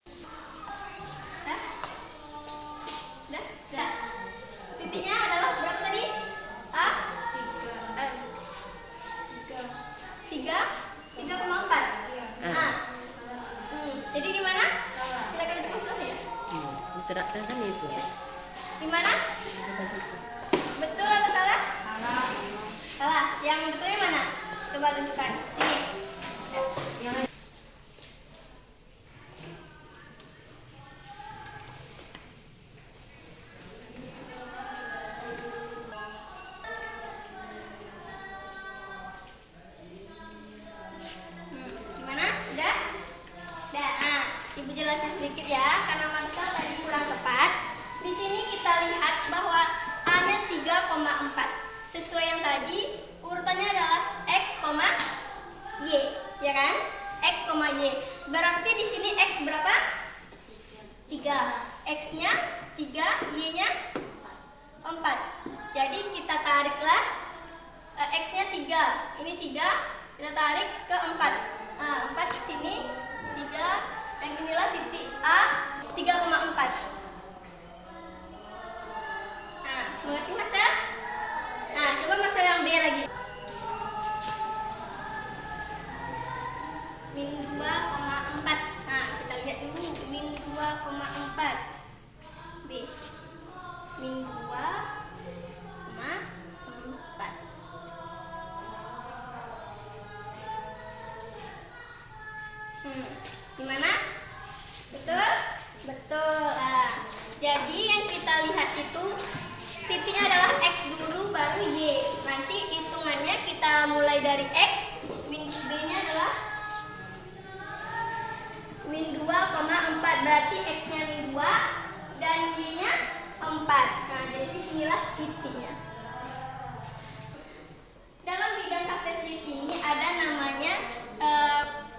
Dah? Dah? Dah? Titiknya adalah berapa tadi? A? 3,4. Ah. Jadi di mana? Silakan duduk sebelah ya. Cerahkan kan itu. Di mana? Betul atau salah? Salah. Yang betulnya mana? Coba tunjukkan. Sini. Gimana? Sudah? Udah. Ah, Ibu jelasin sedikit ya, karena Marcel tadi kurang tepat. Di sini kita lihat bahwa A-nya 3,4. Sesuai yang tadi, urutannya adalah X, Y, ya kan? X, Y. Berarti di sini X berapa? 3. X-nya 3, Y-nya 4. Jadi kita tariklah X-nya 3. Ini 3, kita tarik ke 4. Nah, 4 ke sini, 3, dan inilah titik A, 3,4. Nah, mengerti Marcel? Nah, coba Marcel yang B lagi. Min 2,4. Nah, kita lihat dulu. Min 2,4. B. Min 2,4. Gimana? Betul? Betul. Nah, jadi yang kita lihat itu titiknya adalah X dulu baru Y. Nanti hitungannya kita mulai dari X, min B-nya adalah min 2,4. Berarti X-nya min 2 dan Y-nya 4. Nah, jadi disinilah titiknya. Dalam bidang kartesius ini ada namanya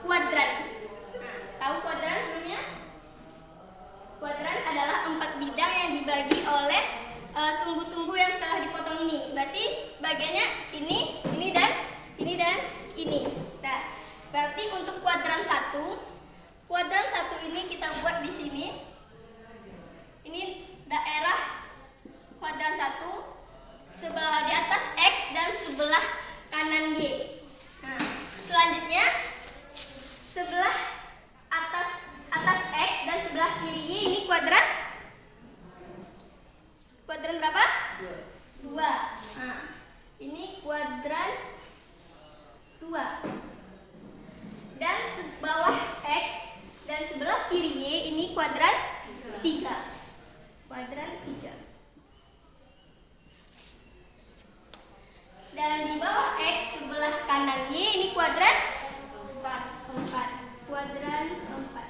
kuadran. Nah, tahu kuadran sebelumnya? Kuadran adalah 4 bidang yang dibagi oleh sumbu-sumbu yang telah dipotong ini. Berarti bagiannya ini dan ini dan ini. Nah, berarti untuk kuadran 1 ini kita buat di sini. Ini daerah kuadran 1 sebelah di atas X dan sebelah kanan Y. Nah, selanjutnya sebelah atas X dan sebelah kiri Y ini kuadran berapa? 2. Nah, ini kuadran 2. Dan bawah X dan sebelah kiri Y ini kuadran 3. Kuadran 3. Dan di bawah X sebelah kanan Y ini kuadran 4. Kuadran 4.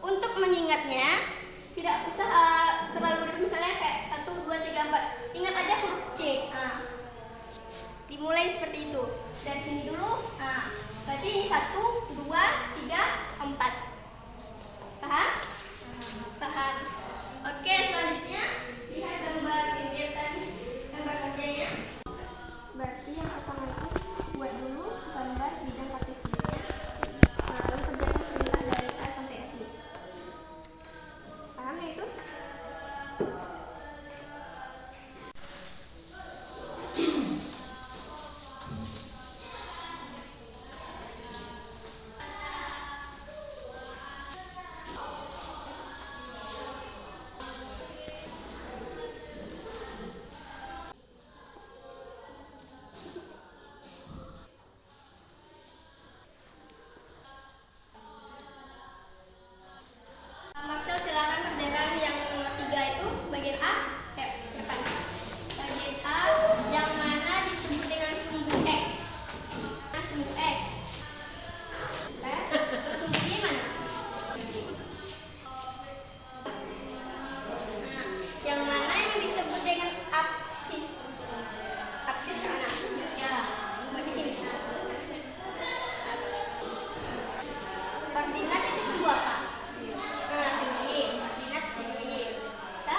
Untuk mengingatnya tidak usah terlalu ribet, misalnya kayak 1, 2, 3, 4. Ingat aja huruf C. Nah, dimulai seperti itu. Dari sini dulu. Nah, berarti ini 1, 2, 3, 4. Paham? Paham. Oke, selanjutnya lihat gambar kegiatan gambar kerjanya. Berarti yang otomatis buat dulu gambar bidang kartesiusnya. Nah, lalu kerjakan perintah dari A sampai S. Paham ya itu? Marcel silakan kerjakan yang nomor 3 itu bagian A. Ke depan. Bagian A yang mana disebut dengan sumbu X. Nah, sumbu X. Nah, sumbu Y mana? Nah, yang mana yang disebut dengan aksis? Aksis mana? Ya, buat di sini. Koordinat itu sumbu apa? Nah, sumbu Y. Koordinat sumbu Y. Bisa?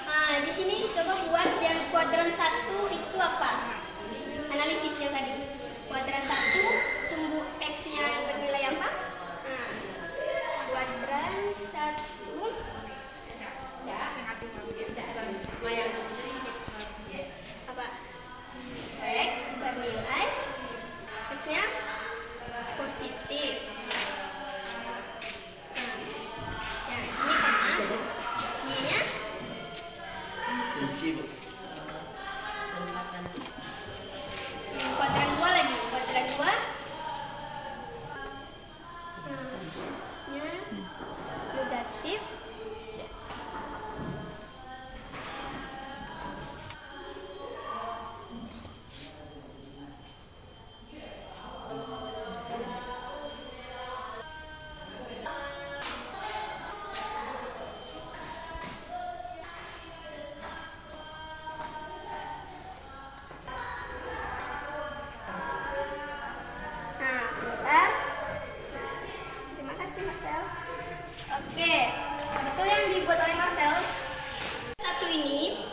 Nah, di sini coba buat yang kuadran 1 itu apa? Analisis yang tadi. Kuadran 1, sumbu X-nya bernilai apa? Nah, kuadran 1 apa? X bernilai X-nya positif. Nah, yang sini sama. Y-nya kuadran 2 lagi. Kuadran 2 X-nya negatif. Nah, sebentar. Terima kasih, Marcel. Oke, betul yang dibuat oleh Marcel. Satu ini,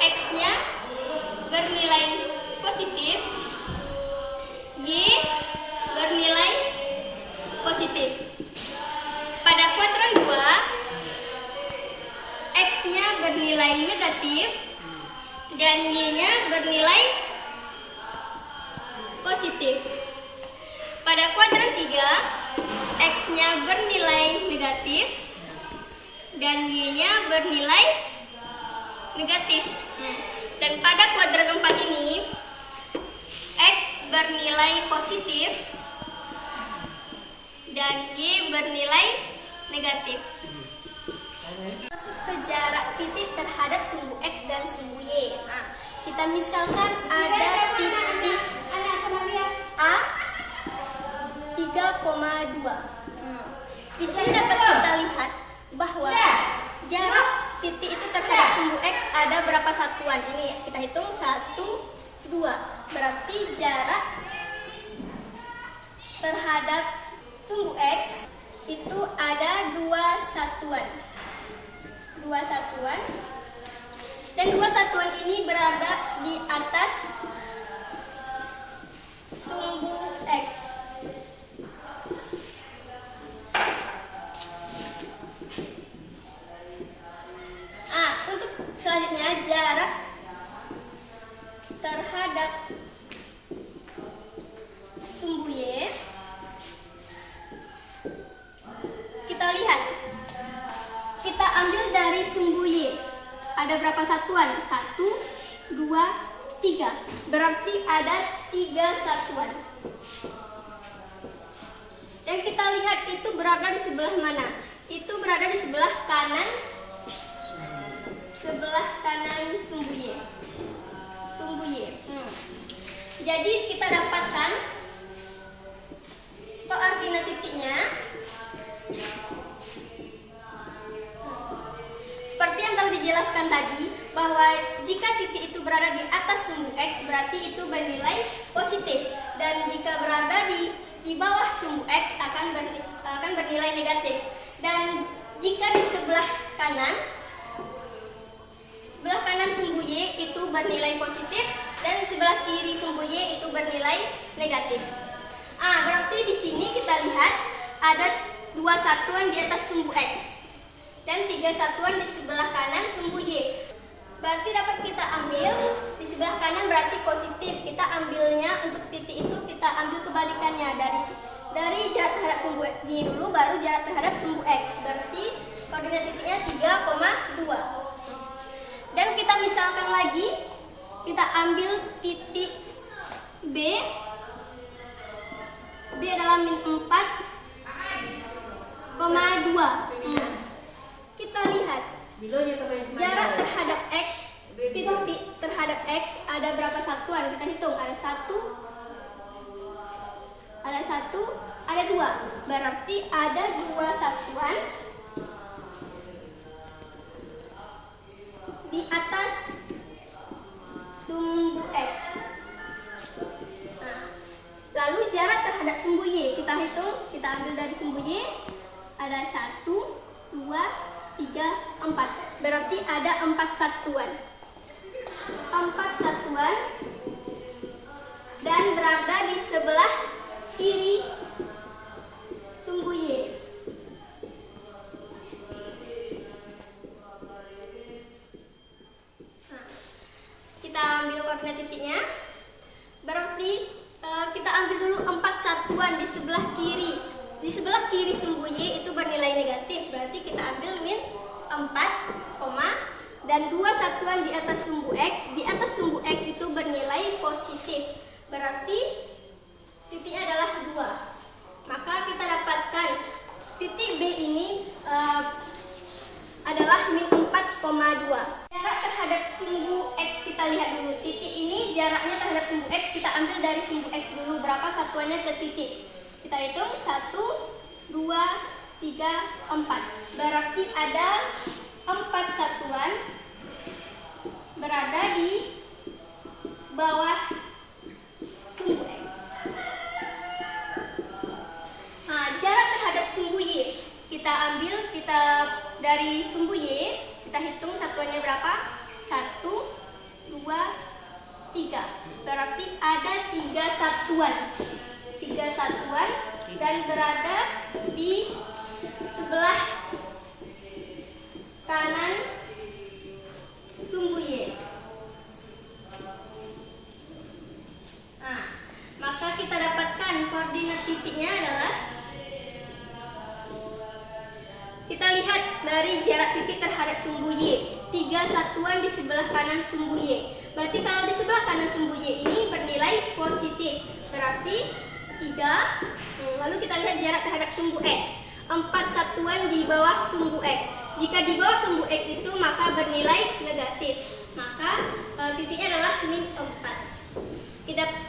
X-nya bernilai positif, Y bernilai positif. Pada kuadran 2, X-nya bernilai negatif dan Y-nya bernilai positif. Pada kuadran 3, X-nya bernilai negatif dan Y-nya bernilai negatif. Dan pada kuadran 4 ini, X bernilai positif dan Y bernilai negatif. Masuk ke jarak titik terhadap sumbu X dan sumbu Y. Nah, kita misalkan ada titik A 3,2. Di sini dapat kita lihat bahwa jarak titik itu terhadap sumbu X ada berapa satuan. Ini kita hitung 1, 2. Berarti jarak terhadap sumbu X itu ada 2 satuan. 2 satuan. Dan 2 satuan ini berada di atas sumbu X. Untuk selanjutnya jarak terhadap sumbu Y, kita lihat. Kita ambil dari sumbu Y. Ada berapa satuan? 1, 2, 3. Berarti ada 3 satuan. Dan kita lihat itu berada di sebelah mana? Itu berada di sebelah kanan. Sebelah kanan sumbu Y. Sumbu Y. Jadi kita dapatkan koordinat titiknya seperti yang telah dijelaskan tadi, bahwa jika titik itu berada di atas sumbu X berarti itu bernilai positif, dan jika berada di bawah sumbu X akan bernilai negatif. Dan jika di sebelah kanan sumbu Y itu bernilai positif dan sebelah kiri sumbu Y itu bernilai negatif. Berarti di sini kita lihat ada 2 satuan di atas sumbu X dan 3 satuan di sebelah kanan sumbu Y. Berarti dapat kita ambil di sebelah kanan berarti positif. Kita ambilnya untuk titik itu kita ambil kebalikannya dari jarak terhadap sumbu Y dulu baru jarak terhadap sumbu X. Berarti koordinat titiknya 3,2. Dan kita misalkan lagi, kita ambil titik B. B adalah min 4,2. Kita lihat jarak terhadap X, titik terhadap X ada berapa satuan? Kita hitung, ada 1, ada 2. Berarti ada 2 satuan di atas sumbu X. Lalu jarak terhadap sumbu Y kita hitung, kita ambil dari sumbu Y ada 1, 2, 3, 4. Berarti ada 4 satuan. 4 satuan dan berada di sebelah kiri sumbu Y. Nah, kita ambil koordinat titiknya. Berarti kita ambil dulu 4 satuan di sebelah kiri. Di sebelah kiri sumbu Y itu bernilai negatif. Berarti kita ambil min 4, dan 2 satuan di atas sumbu X. Di atas sumbu X itu bernilai positif. Berarti titiknya adalah 2. Maka kita dapatkan titik B ini adalah min 4,2. Jarak terhadap sumbu X kita lihat dulu. Titik ini jaraknya terhadap sumbu X kita ambil dari sumbu X dulu. Berapa satuannya ke titik? Kita hitung 1, 2, 3, 4. Berarti ada 4 satuan berada di bawah sumbu X. Nah, jarak terhadap sumbu Y kita ambil, kita dari sumbu Y kita hitung satuannya berapa? 1, 2, 3. Berarti ada 3 satuan. 3 satuan dan berada di sebelah kanan sumbu Y. Nah, maka kita dapatkan koordinat titiknya adalah, kita lihat dari jarak titik terhadap sumbu Y, 3 satuan di sebelah kanan sumbu Y. Berarti kalau di sebelah kanan sumbu Y ini bernilai positif. Berarti 3. Lalu kita lihat jarak terhadap sumbu X, 4 satuan di bawah sumbu X. Jika di bawah sumbu X itu maka bernilai negatif. Maka titiknya adalah min 4.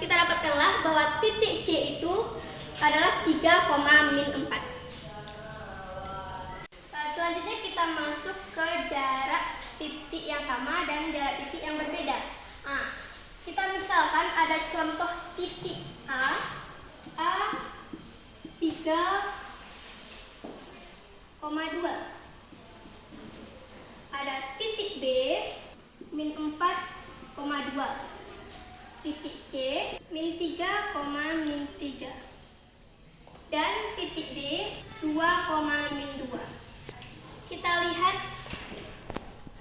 Kita dapatkanlah bahwa titik C itu adalah 3,-4. Selanjutnya kita masuk ke jarak titik yang sama dan jarak titik yang berbeda. Nah, kita misalkan ada contoh titik A 3,2. Ada titik B min 4,2. Titik C min 3,-3. Dan titik D 2,-2. Kita lihat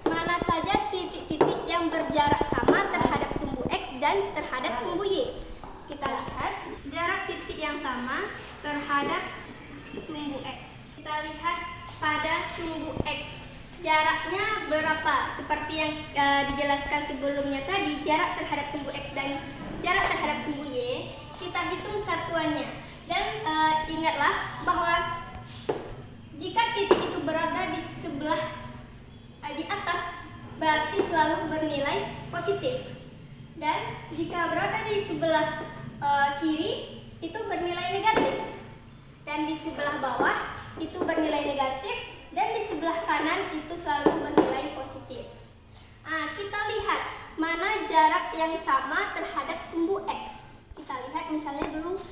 mana saja titik-titik yang berjarak sama terhadap sumbu X dan terhadap sumbu Y. Kita lihat jarak titik yang sama terhadap sumbu X. Kita lihat pada sumbu X jaraknya berapa? Seperti yang dijelaskan sebelumnya tadi, jarak terhadap sumbu X dan jarak terhadap sumbu Y, kita hitung satuannya. Dan ingatlah bahwa jika titik itu berada di sebelah di atas, berarti selalu bernilai positif. Dan jika berada di sebelah kiri, itu bernilai negatif. Dan di sebelah bawah, itu bernilai negatif. Dan di sebelah kanan, itu selalu bernilai positif. Nah, kita lihat mana jarak yang sama terhadap sumbu X. Kita lihat misalnya dulu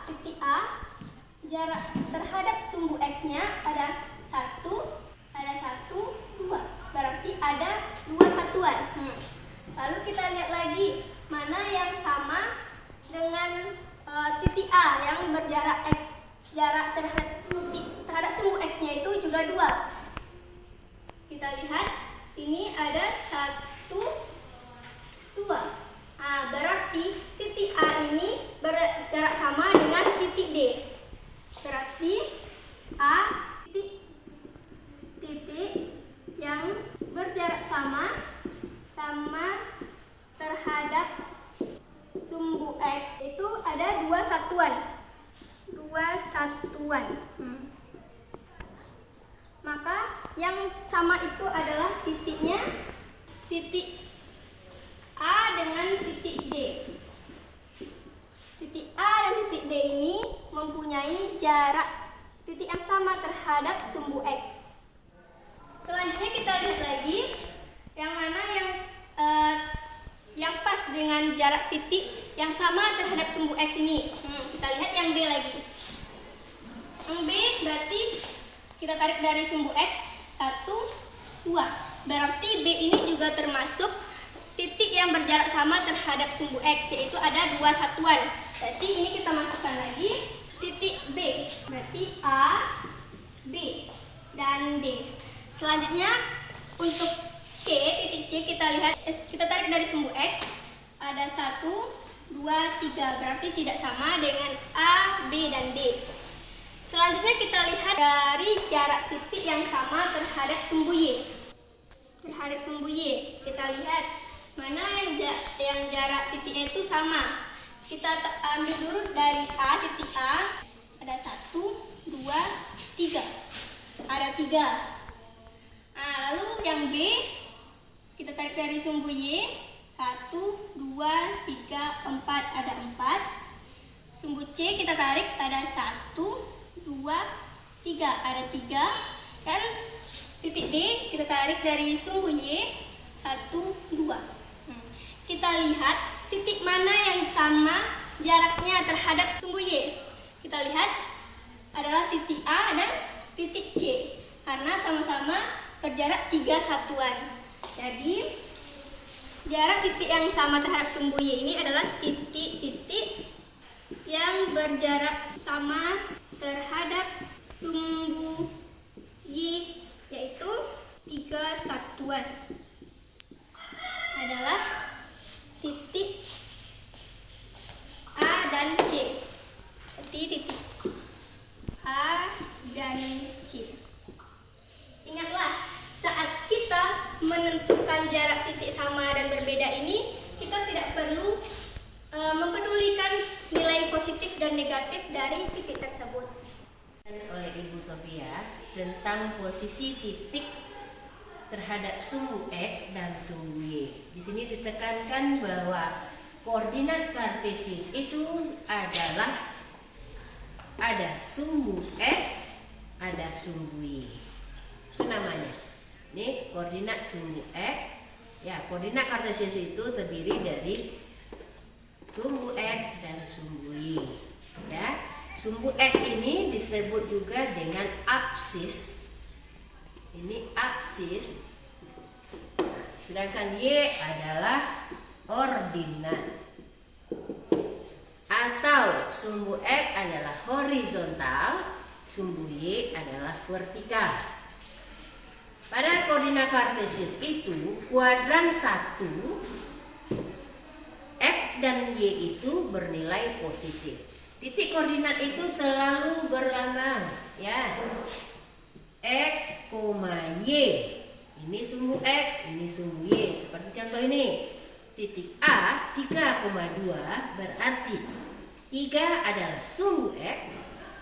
titik A. Jarak terhadap sumbu X-nya ada 1, 2. Berarti ada 2 satuan. Lalu kita lihat lagi mana yang sama dengan titik A yang berjarak X. Jarak terhadap sumbu X-nya itu juga 2. Kita lihat ini ada 1, 2. Nah, berarti titik A ini berjarak sama dengan titik D. Berarti A titik yang berjarak sama terhadap sumbu X itu ada 2 satuan. Maka yang sama itu adalah titiknya titik A dengan titik D. Titik A dan titik D ini mempunyai jarak titik yang sama terhadap sumbu X. Selanjutnya kita lihat lagi yang mana yang pas dengan jarak titik yang sama terhadap sumbu X ini. Kita lihat yang B lagi. Yang B berarti kita tarik dari sumbu X 1, 2. Berarti B ini juga termasuk titik yang berjarak sama terhadap sumbu X, yaitu ada 2 satuan. Berarti ini kita masukkan lagi titik B. Berarti A, B, dan D. Selanjutnya untuk C, titik C kita tarik dari sumbu X. Ada 1, 2, 3. Berarti tidak sama dengan A, B, dan D. Selanjutnya kita lihat dari jarak titik yang sama terhadap sumbu Y. Terhadap sumbu Y, kita lihat mana yang jarak titiknya itu sama. Kita ambil dulu dari A, titik A. Ada 1, 2, 3. Ada 3. Nah, lalu yang B, kita tarik dari sumbu Y. 1, 2, 3, 4. Ada 4. Sumbu C kita tarik, ada 1, 2, 3. Ada 3. Dan titik D kita tarik dari sumbu Y. 1, 2. Kita lihat titik mana yang sama jaraknya terhadap sumbu Y. Kita lihat adalah titik A dan titik C, karena sama-sama berjarak 3 satuan. Jadi jarak titik yang sama terhadap sumbu Y ini adalah titik-titik yang berjarak sama terhadap sumbu Y, yaitu 3 satuan. Adalah titik A dan C. Seperti titik A dan C. Ingatlah, saat kita menentukan jarak titik sama dan berbeda ini, kita tidak perlu mempedulikan nilai positif dan negatif dari titik tersebut. Oleh Ibu Sofia tentang posisi titik terhadap sumbu X dan sumbu Y. Di sini ditekankan bahwa koordinat kartesius itu adalah ada sumbu X, ada sumbu Y. Itu namanya. Ini koordinat sumbu X. Ya, koordinat kartesius itu terdiri dari sumbu X dan sumbu Y. Ya, sumbu X ini disebut juga dengan apsis. Ini apsis. Sedangkan Y adalah ordinat. Atau sumbu X adalah horizontal, sumbu Y adalah vertikal. Pada koordinat kartesius itu kuadran 1 X dan Y itu bernilai positif. Titik koordinat itu selalu berlambang, ya. X, Y. Ini sumbu X, ini sumbu Y. Seperti contoh ini. Titik A 3,2 berarti 3 adalah sumbu X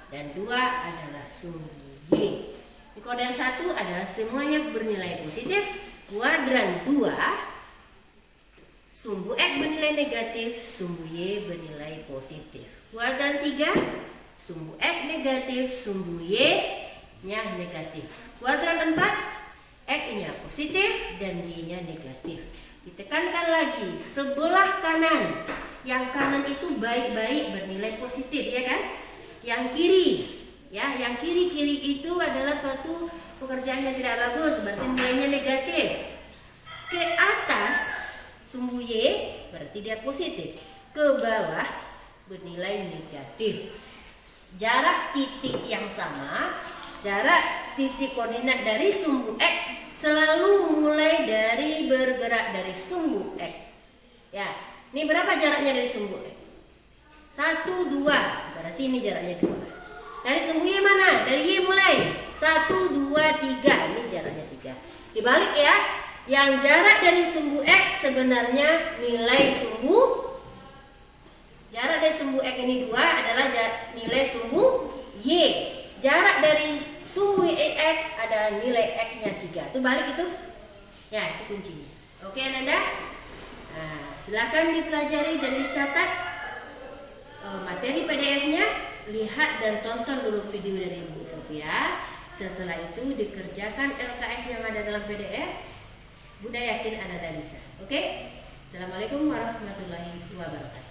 dan 2 adalah sumbu Y. Di koordinat 1 adalah semuanya bernilai positif. Kuadran 2 sumbu X bernilai negatif, sumbu Y bernilai positif. Kuadran 3 sumbu X negatif, sumbu Y-nya negatif. Kuadran 4 X-nya positif dan Y-nya negatif. Ditekankan lagi, sebelah kanan. Yang kanan itu baik-baik bernilai positif, ya kan? Yang kiri, ya, yang kiri-kiri itu adalah suatu pekerjaan yang tidak bagus, berarti nilainya negatif. Ke atas sumbu Y berarti dia positif. Ke bawah bernilai negatif. Jarak titik yang sama, jarak titik koordinat dari sumbu X selalu mulai dari bergerak dari sumbu X. Ya, ini berapa jaraknya dari sumbu X? 1, 2, berarti ini jaraknya 2. Dari sumbu Y mana? Dari Y mulai 1, 2, 3, ini jaraknya 3. Dibalik ya, yang jarak dari sumbu X sebenarnya nilai sumbu. Jarak dari sumbu X ini 2 adalah nilai sumbu Y. Jarak dari sumbu X adalah nilai X-nya 3. Itu balik itu. Ya, itu kuncinya. Oke, Ananda? Nah, silakan dipelajari dan dicatat materi PDF-nya. Lihat dan tonton dulu video dari Ibu Sofia. Setelah itu dikerjakan LKS yang ada dalam PDF. Bunda yakin Ananda bisa. Oke? Assalamualaikum warahmatullahi wabarakatuh.